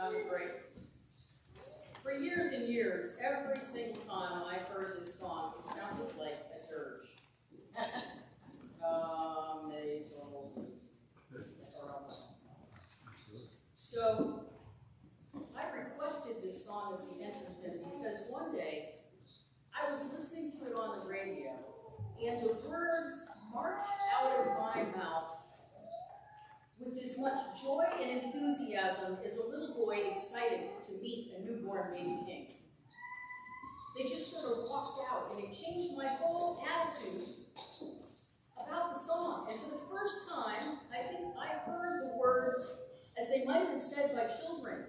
sounded great. For years and years, every single time I heard this song, it sounded like a dirge. So I requested this song as the entrance hymn because one day I was listening to it on the radio, and the words marched out of my mouth with as much joy and enthusiasm as a little boy excited to meet a newborn baby king. They just sort of walked out, and it changed my whole attitude about the song. And for the first time, I think I heard the words as they might have been said by children.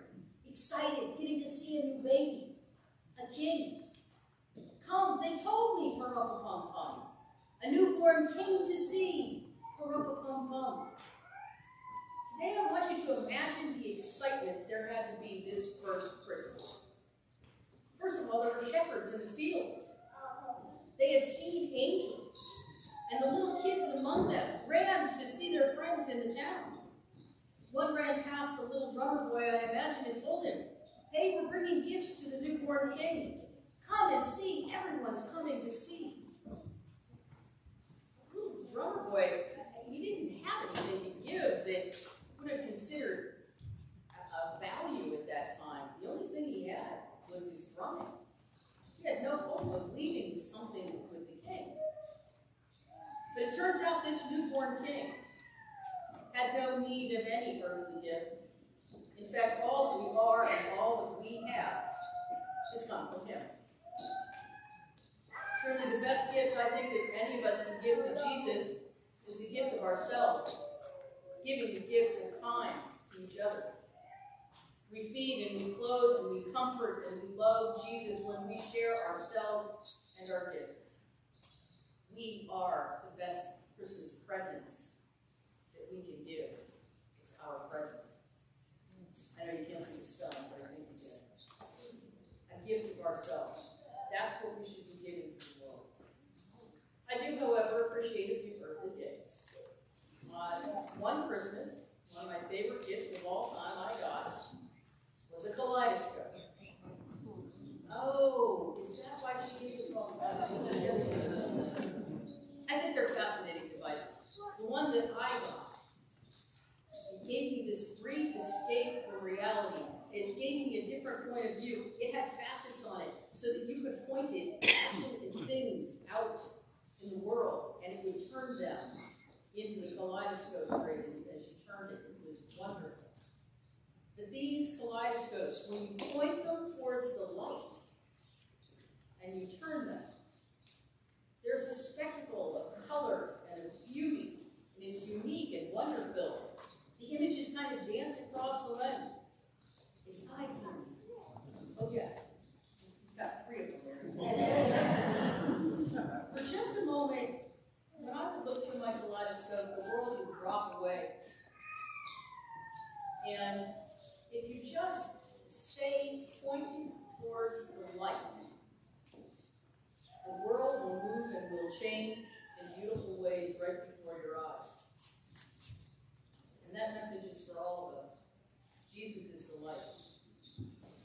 Excited, getting to see a new baby, a king. Come, they told me, pum-pum-pum-pum. A newborn king to see, pum-pum-pum-pum. Today I want you to imagine the excitement there had to be this first Christmas. First of all, there were shepherds in the fields. They had seen angels, and the little kids among them ran to see their friends in the town. One ran past the little drummer boy, I imagine, and told him, "Hey, we're bringing gifts to the newborn king. Come and see. Everyone's coming to see." The little drummer boy, he didn't have anything to give that would have considered a value at that time. The only thing he had was his drumming. He had no hope of leaving something with the king. But it turns out this newborn king had no need of any earthly gift. In fact, all that we are and all that we have has come from him. Truly the best gift I think that any of us can give to Jesus is the gift of ourselves, giving the gift of time to each other. We feed and we clothe and we comfort and we love Jesus when we share ourselves and our gifts. We are the best Christmas presents that we can give. It's our presence. I know you can't see the spelling, but I think you get it. A gift of ourselves. That's what we should be giving to the world. I do, however, appreciate a few earthly gifts. One Christmas, one of my favorite gifts of all time I got was a kaleidoscope. Oh, is that why she gave us all that? I think they're fascinating devices. The one that I got, it gave me this brief escape from reality. It gave me a different point of view. It had facets on it so that you could point it at action and things out in the world, and it would turn them into the kaleidoscope grid as you turned it. It was wonderful. But these kaleidoscopes, when you point them towards the light and you turn them, there's a spectacle of color and of beauty, and it's unique and wonder-filled. The images kind of dance across the lens. It's eye-candy. Oh, yes. He's got 3 of them there. For just a moment, when I would look through my kaleidoscope, the world would drop away. And if you just stay pointing towards the light, the world will move and will change in beautiful ways right before your eyes. And that message is for all of us. Jesus is the light.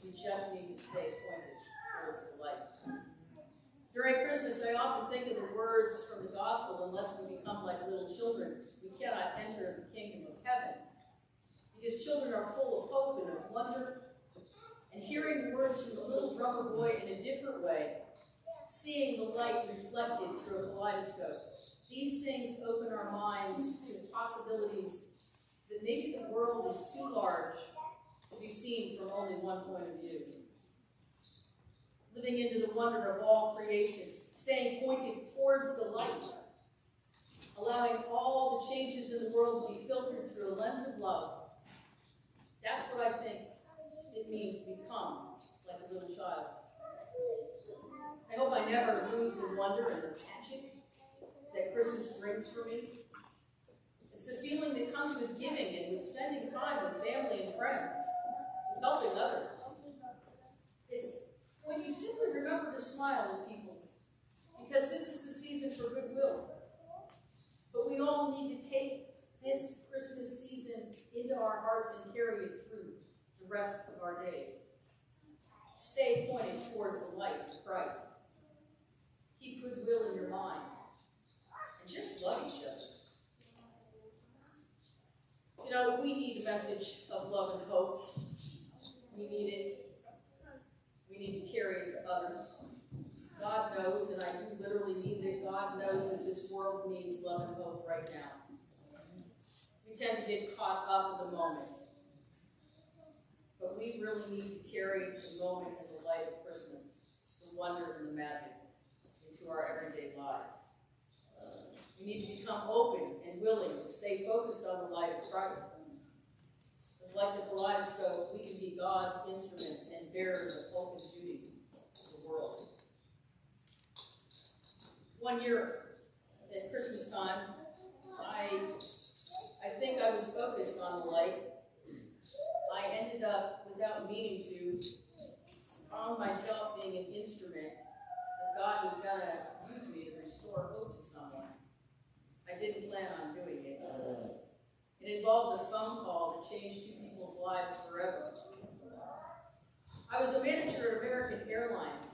We just need to stay pointed towards the light. During Christmas, I often think of the words from the gospel, unless we become like little children, we cannot enter the kingdom of heaven. Because children are full of hope and of wonder. And hearing the words from the little drummer boy in a different way, seeing the light reflected through a kaleidoscope, these things open our minds to possibilities that maybe the world is too large to be seen from only one point of view. Living into the wonder of all creation, staying pointed towards the light, allowing all the changes in the world to be filtered through a lens of love. That's what I think it means to become like a little child. I hope I never lose the wonder and the magic that Christmas brings for me. It's the feeling that comes with giving and with spending time with family and friends, with helping others. It's when you simply remember to smile at people, because this is the season for goodwill. But we all need to take this Christmas season into our hearts and carry it through the rest of our days. Stay pointed towards the light of Christ. Keep goodwill in your mind. And just love each other. You know, we need a message of love and hope. We need it. We need to carry it to others. God knows, and I do literally mean that God knows that this world needs love and hope right now. We tend to get caught up in the moment. But we really need to carry the moment and the light of Christmas, the wonder and the magic, into our everyday lives. We need to become open and willing to stay focused on the light of Christ. Just like the kaleidoscope, we can be God's instruments and bearers of hope and beauty to the world. One year at Christmas time, I think I was focused on the light. I ended up, without meaning to, found myself being an instrument that God was going to use me to restore hope to someone. I didn't plan on doing it. It involved a phone call that changed two people's lives forever. I was a manager at American Airlines,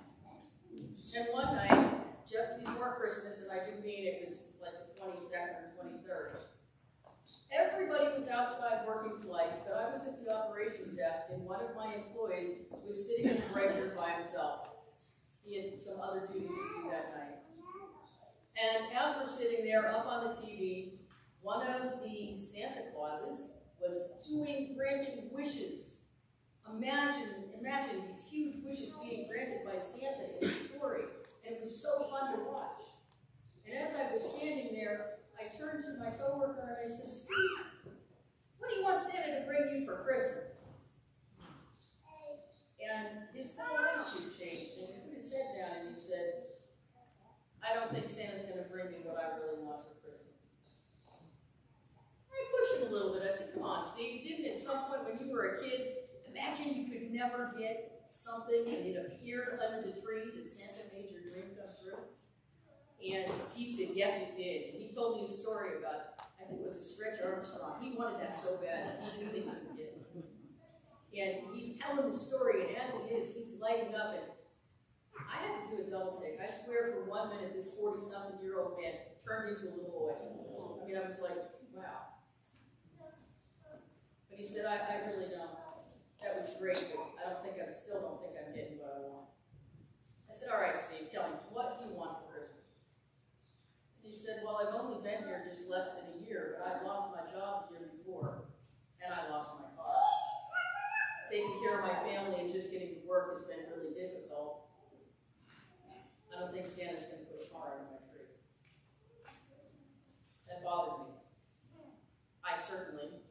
and one night, just before Christmas, and I do mean it was like the 22nd or 23rd, everybody was outside working flights, but I was at the operations desk, and one of my employees was sitting in the break room by himself. He had some other duties to do that night. And as we're sitting there up on the TV, one of the Santa Clauses was granting wishes. Imagine these huge wishes being granted by Santa in the story. And it was so fun to watch. And as I was standing there, I turned to my coworker and I said, "Steve, what do you want Santa to bring you for Christmas?" And his whole attitude changed, and he put his head down and he said, "I don't think Santa's going to bring me what I really want for Christmas." I pushed him a little bit. I said, "Come on, Steve, didn't at some point when you were a kid, imagine you could never get something and it appeared under the tree that Santa made your dream come true?" And he said, "Yes, it did." And he told me a story about, I think it was a Stretch Armstrong. He wanted that so bad, he didn't think he could get it. And he's telling the story, and as it is, he's lighting up, and I had to do a double take. I swear for 1 minute, this 40-something-year-old man turned into a little boy. I mean, I was like, wow. But he said, I really don't. That was great, but still don't think I'm getting what I want. I said, "All right, Steve, tell me, what do you want for Christmas?" He said, "Well, I've only been here just less than a year, but I lost my job the year before, and I lost my car. Taking care of my family and just getting to work has been really difficult. I don't think Santa's going to put a car under my tree." That bothered me. I certainly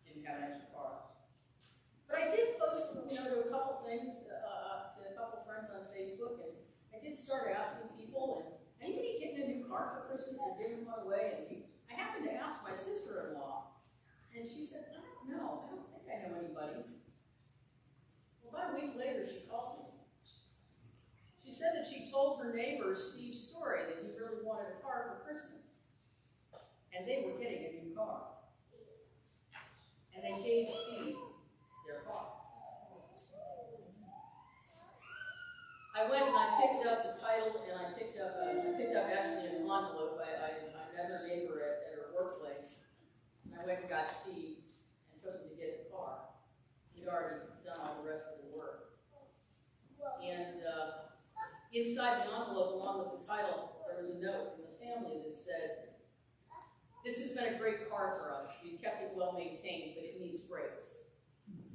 didn't have an extra car. But I did post, to a couple things, to a couple friends on Facebook, and I did start asking people, and anybody getting a new car for Christmas or giving one away? And I happened to ask my sister-in-law, and she said, "I don't know. I don't think I know anybody." Well, about a week later, she called me. She said that she told her neighbor Steve's story, that he really wanted a car for Christmas. And they were getting a new car. And they gave Steve their car. I went and I picked up the title, and I picked up actually an envelope. I met her neighbor at her workplace. And I went and got Steve and took him to get the car. He'd already done all the rest of the work. And inside the envelope, along with the title, there was a note from the family that said, "This has been a great car for us. We've kept it well maintained, but it needs brakes."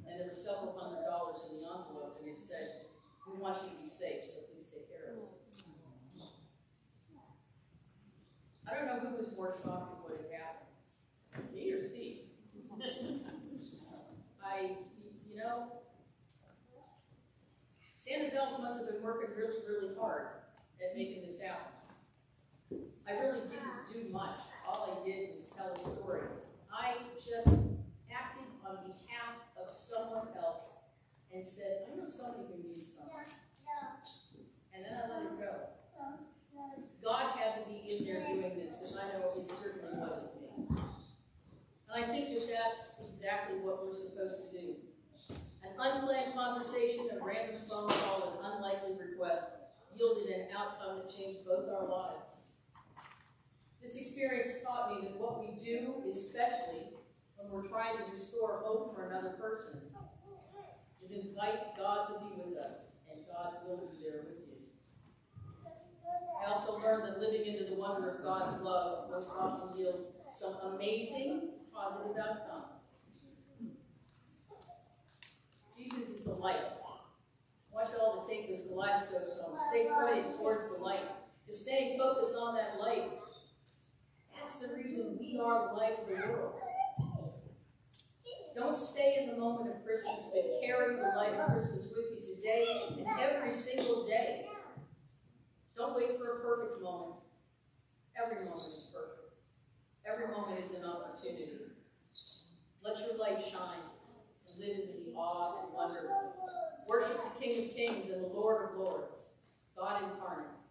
And there were several $100s in the envelope, and it said, "We want you to be safe, so please take care of it." I don't know who was more shocked at what had happened, me or Steve. Santa's elves must have been working really, really hard at making this happen. I really didn't do much. All I did was tell a story. I just acted on behalf of someone else and said, "I know somebody who needs something." And then I let it go. God had to be in there doing this, because I know it certainly wasn't me. And I think that that's exactly what we're supposed to do. unplanned conversation, a random phone call, an unlikely request yielded an outcome that changed both our lives. This experience taught me that what we do, especially when we're trying to restore hope for another person, is invite God to be with us, and God will be there with you. I also learned that living into the wonder of God's love most often yields some amazing positive outcomes. Jesus is the light. I want you all to take those kaleidoscopes home. Stay pointed towards the light. Just staying focused on that light. That's the reason we are the light of the world. Don't stay in the moment of Christmas, but carry the light of Christmas with you today and every single day. Don't wait for a perfect moment. Every moment is perfect. Every moment is an opportunity. Let your light shine and live in the awe and wonder. Worship the King of Kings and the Lord of Lords, God incarnate.